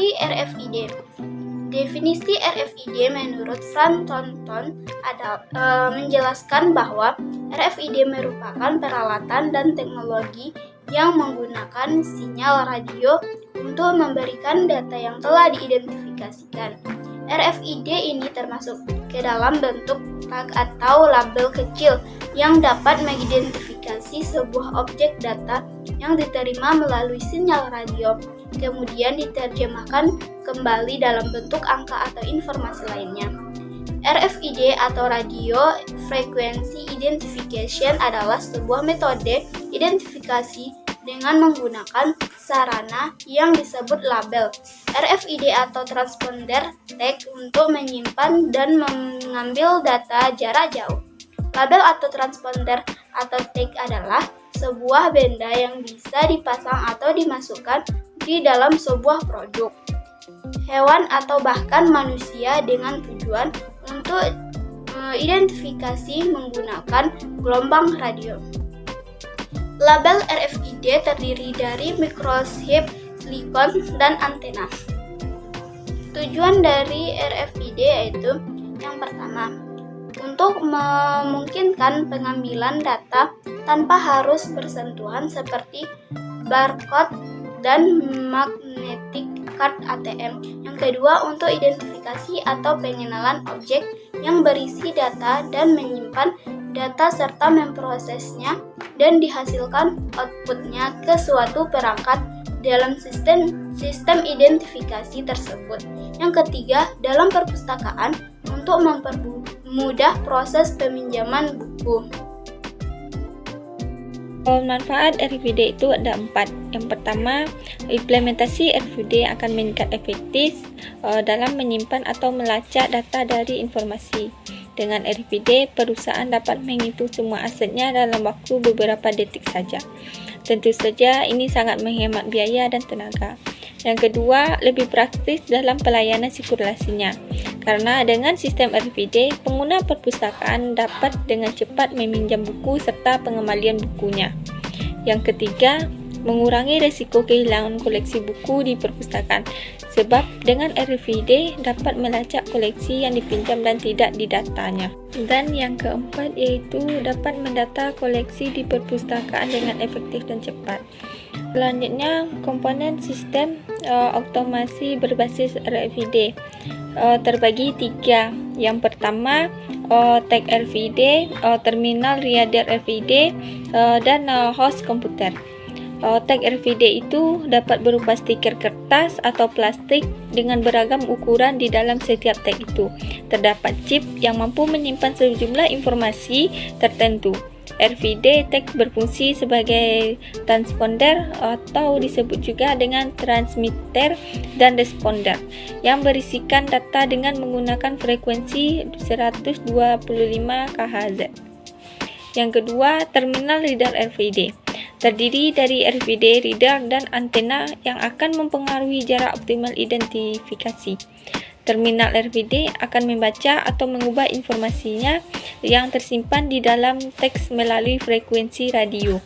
dari RFID. Definisi RFID menurut Frank Thornton menjelaskan bahwa RFID merupakan peralatan dan teknologi yang menggunakan sinyal radio untuk memberikan data yang telah diidentifikasikan. RFID ini termasuk ke dalam bentuk tag atau label kecil yang dapat mengidentifikasi sebuah objek data yang diterima melalui sinyal radio, kemudian diterjemahkan kembali dalam bentuk angka atau informasi lainnya. RFID atau Radio Frequency Identification adalah sebuah metode identifikasi dengan menggunakan sarana yang disebut label. RFID atau transponder tag untuk menyimpan dan mengambil data jarak jauh. Label atau transponder atau tag adalah sebuah benda yang bisa dipasang atau dimasukkan di dalam sebuah produk, hewan atau bahkan manusia dengan tujuan untuk identifikasi menggunakan gelombang radio. Label RFID terdiri dari mikrochip, silikon, dan antena. Tujuan dari RFID yaitu yang pertama, untuk memungkinkan pengambilan data tanpa harus bersentuhan seperti barcode dan magnetic card ATM. Yang kedua, untuk identifikasi atau pengenalan objek yang berisi data dan menyimpan data serta memprosesnya dan dihasilkan outputnya ke suatu perangkat dalam sistem identifikasi tersebut. Yang ketiga, dalam perpustakaan untuk mempermudah proses peminjaman buku. Manfaat RFID itu ada 4. Yang pertama, implementasi RFID akan meningkat efektif dalam menyimpan atau melacak data dari informasi. Dengan RFID, perusahaan dapat menghitung semua asetnya dalam waktu beberapa detik saja. Tentu saja ini sangat menghemat biaya dan tenaga. Yang kedua, lebih praktis dalam pelayanan sirkulasinya. Karena dengan sistem RFID, pengguna perpustakaan dapat dengan cepat meminjam buku serta pengembalian bukunya. Yang ketiga, mengurangi risiko kehilangan koleksi buku di perpustakaan. Sebab dengan RFID dapat melacak koleksi yang dipinjam dan tidak didatanya. Dan yang keempat yaitu dapat mendata koleksi di perpustakaan dengan efektif dan cepat. Selanjutnya, komponen sistem otomasi berbasis RFID terbagi 3. Yang pertama, tag RFID, terminal reader RFID, dan host komputer. Tag RFID itu dapat berupa stiker kertas atau plastik dengan beragam ukuran di dalam setiap tag itu. Terdapat chip yang mampu menyimpan sejumlah informasi tertentu. RFID tag berfungsi sebagai transponder atau disebut juga dengan transmitter dan responder yang berisikan data dengan menggunakan frekuensi 125 kHz. Yang kedua, terminal reader RFID. Terdiri dari RFID reader dan antena yang akan mempengaruhi jarak optimal identifikasi. Terminal RFID akan membaca atau mengubah informasinya yang tersimpan di dalam teks melalui frekuensi radio.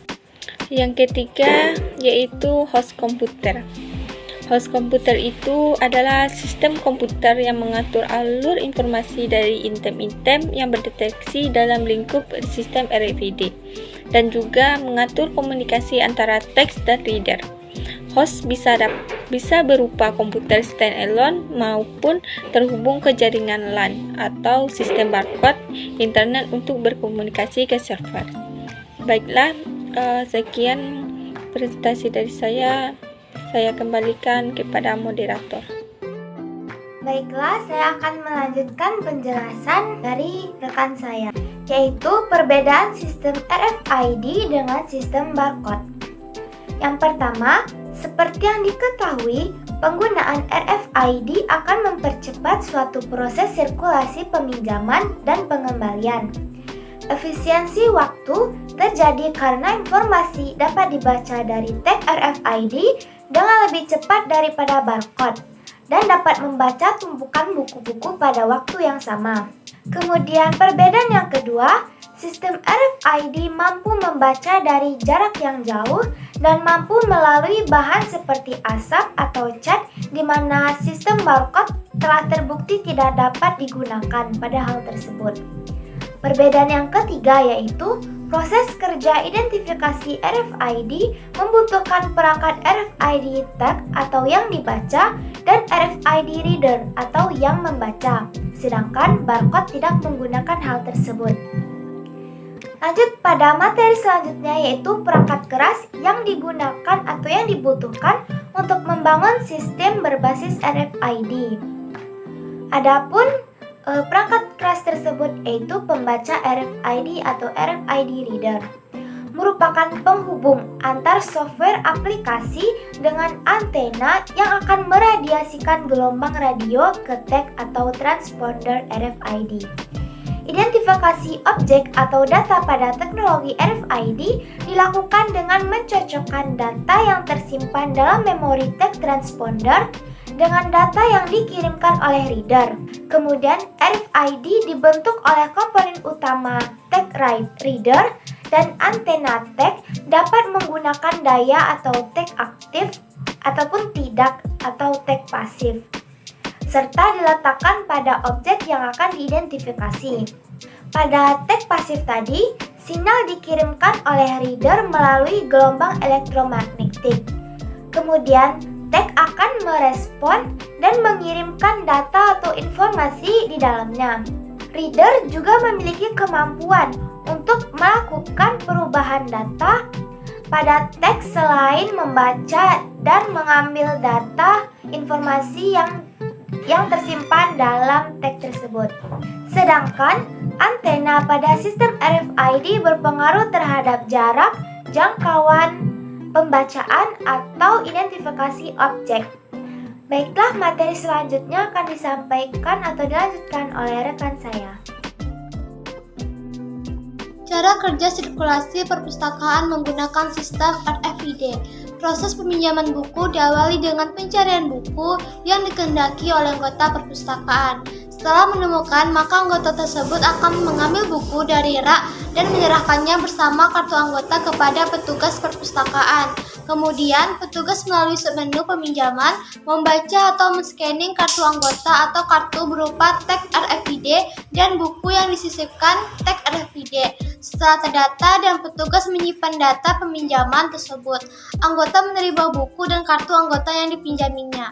Yang ketiga yaitu host komputer. Host komputer itu adalah sistem komputer yang mengatur alur informasi dari item-item yang berdeteksi dalam lingkup sistem RFID dan juga mengatur komunikasi antara teks dan reader. Host bisa berupa komputer standalone maupun terhubung ke jaringan LAN atau sistem barcode internet untuk berkomunikasi ke server. Baiklah, sekian presentasi dari saya. Saya kembalikan kepada moderator. Baiklah, saya akan melanjutkan penjelasan dari rekan saya, yaitu perbedaan sistem RFID dengan sistem barcode. Yang pertama, seperti yang diketahui, penggunaan RFID akan mempercepat suatu proses sirkulasi peminjaman dan pengembalian. Efisiensi waktu terjadi karena informasi dapat dibaca dari tag RFID dengan lebih cepat daripada barcode dan dapat membaca tumpukan buku-buku pada waktu yang sama. Kemudian perbedaan yang kedua, sistem RFID mampu membaca dari jarak yang jauh dan mampu melalui bahan seperti asap atau cat, di mana sistem barcode telah terbukti tidak dapat digunakan pada hal tersebut. Perbedaan yang ketiga yaitu proses kerja identifikasi RFID membutuhkan perangkat RFID tag atau yang dibaca dan RFID reader atau yang membaca, sedangkan barcode tidak menggunakan hal tersebut. Lanjut pada materi selanjutnya yaitu perangkat keras yang digunakan atau yang dibutuhkan untuk membangun sistem berbasis RFID. Adapun perangkat keras tersebut yaitu pembaca RFID atau RFID reader, merupakan penghubung antar software aplikasi dengan antena yang akan meradiasikan gelombang radio ke tag atau transponder RFID. Identifikasi objek atau data pada teknologi RFID dilakukan dengan mencocokkan data yang tersimpan dalam memori tag transponder dengan data yang dikirimkan oleh reader. Kemudian RFID dibentuk oleh komponen utama tag reader dan antena tag dapat menggunakan daya atau tag aktif ataupun tidak atau tag pasif, serta diletakkan pada objek yang akan diidentifikasi. Pada tag pasif tadi, sinyal dikirimkan oleh reader melalui gelombang elektromagnetik. Kemudian tag akan merespon dan mengirimkan data atau informasi di dalamnya. Reader juga memiliki kemampuan untuk melakukan perubahan data pada tag selain membaca dan mengambil data informasi yang tersimpan dalam tag tersebut. Sedangkan antena pada sistem RFID berpengaruh terhadap jarak, jangkauan, pembacaan, atau identifikasi objek. Baiklah, materi selanjutnya akan disampaikan atau dilanjutkan oleh rekan saya. Cara kerja sirkulasi perpustakaan menggunakan sistem RFID. Proses peminjaman buku diawali dengan pencarian buku yang dikehendaki oleh anggota perpustakaan. Setelah menemukan, maka anggota tersebut akan mengambil buku dari rak dan menyerahkannya bersama kartu anggota kepada petugas perpustakaan. Kemudian, petugas melalui menu peminjaman membaca atau men-scanning kartu anggota atau kartu berupa tag RFID dan buku yang disisipkan tag RFID. Setelah terdata dan petugas menyimpan data peminjaman tersebut, anggota menerima buku dan kartu anggota yang dipinjaminya.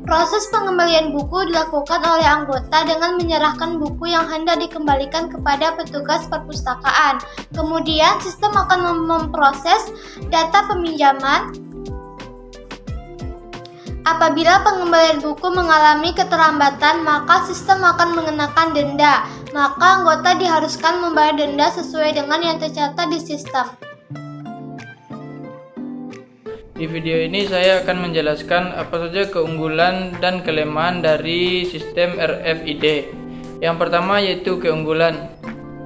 Proses pengembalian buku dilakukan oleh anggota dengan menyerahkan buku yang hendak dikembalikan kepada petugas perpustakaan. Kemudian, sistem akan memproses data peminjaman. Apabila pengembalian buku mengalami keterlambatan, maka sistem akan mengenakan denda. Maka anggota diharuskan membayar denda sesuai dengan yang tercatat di sistem. Di video ini saya akan menjelaskan apa saja keunggulan dan kelemahan dari sistem RFID. Yang pertama yaitu keunggulan.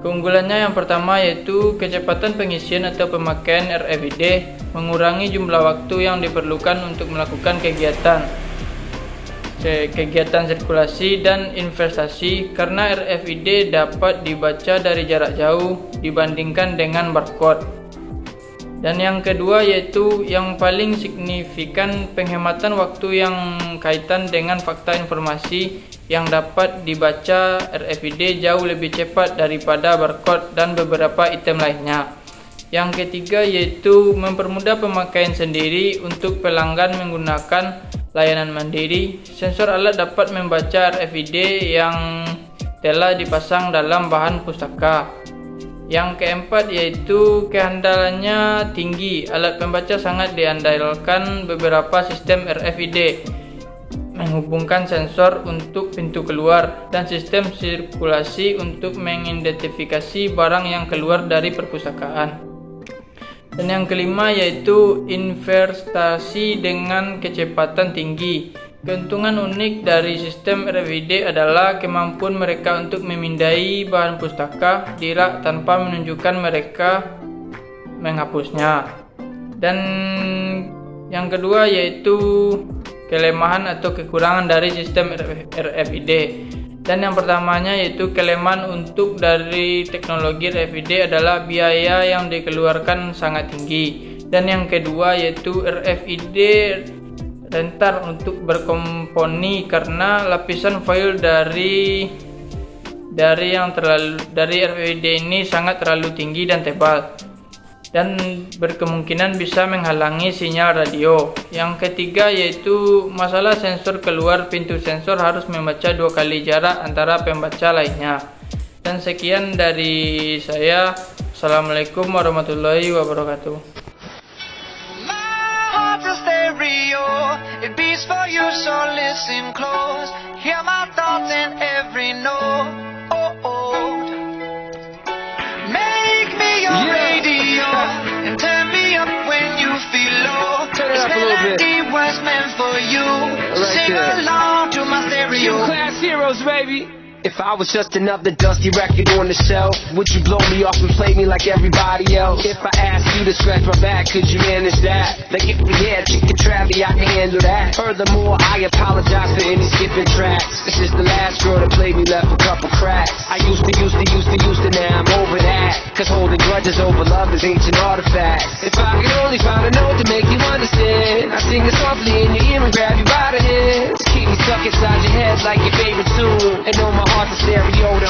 Keunggulannya yang pertama yaitu kecepatan pengisian atau pemakaian RFID mengurangi jumlah waktu yang diperlukan untuk melakukan kegiatan sirkulasi dan investasi karena RFID dapat dibaca dari jarak jauh dibandingkan dengan barcode. Dan yang kedua yaitu yang paling signifikan penghematan waktu yang kaitan dengan fakta informasi yang dapat dibaca RFID jauh lebih cepat daripada barcode dan beberapa item lainnya. Yang ketiga yaitu mempermudah pemakaian sendiri untuk pelanggan menggunakan layanan mandiri. Sensor alat dapat membaca RFID yang telah dipasang dalam bahan pustaka. Yang keempat yaitu kehandalannya tinggi. Alat pembaca sangat diandalkan beberapa sistem RFID menghubungkan sensor untuk pintu keluar dan sistem sirkulasi untuk mengidentifikasi barang yang keluar dari perpustakaan. Dan yang kelima yaitu investasi dengan kecepatan tinggi. Keuntungan unik dari sistem RFID adalah kemampuan mereka untuk memindai bahan pustaka di rak tanpa menunjukkan mereka menghapusnya. Dan yang kedua yaitu kelemahan atau kekurangan dari sistem RFID. Dan yang pertamanya yaitu kelemahan untuk dari teknologi RFID adalah biaya yang dikeluarkan sangat tinggi. Dan yang kedua yaitu RFID rentan untuk berkomponi karena lapisan foil dari RFID ini sangat terlalu tinggi dan tebal, dan berkemungkinan bisa menghalangi sinyal radio. Yang ketiga yaitu masalah sensor keluar. Pintu sensor harus membaca 2 kali jarak antara pembaca lainnya. Dan sekian dari saya. Assalamualaikum warahmatullahi wabarakatuh. It beats for you, so listen close. Hear my thoughts in every note. Make me your radio and turn me up when you feel low. This melody was meant for you. So sing along to my stereo. Class heroes, baby. If I was just another dusty record on the shelf, would you blow me off and play me like everybody else? If I asked you to scratch my back, could you manage that? Like if we had chicken trappy, I can handle that. Furthermore, I apologize for any skipping tracks. This is the last girl that played me, left a couple cracks. I used to, now I'm over that. Cause holding grudges over love is ancient artifacts. If I could only find a note to make you understand, I sing it softly in your ear and grab you by the hand. Keep me stuck inside your head like your favorite tune. And know my heart's a stereo to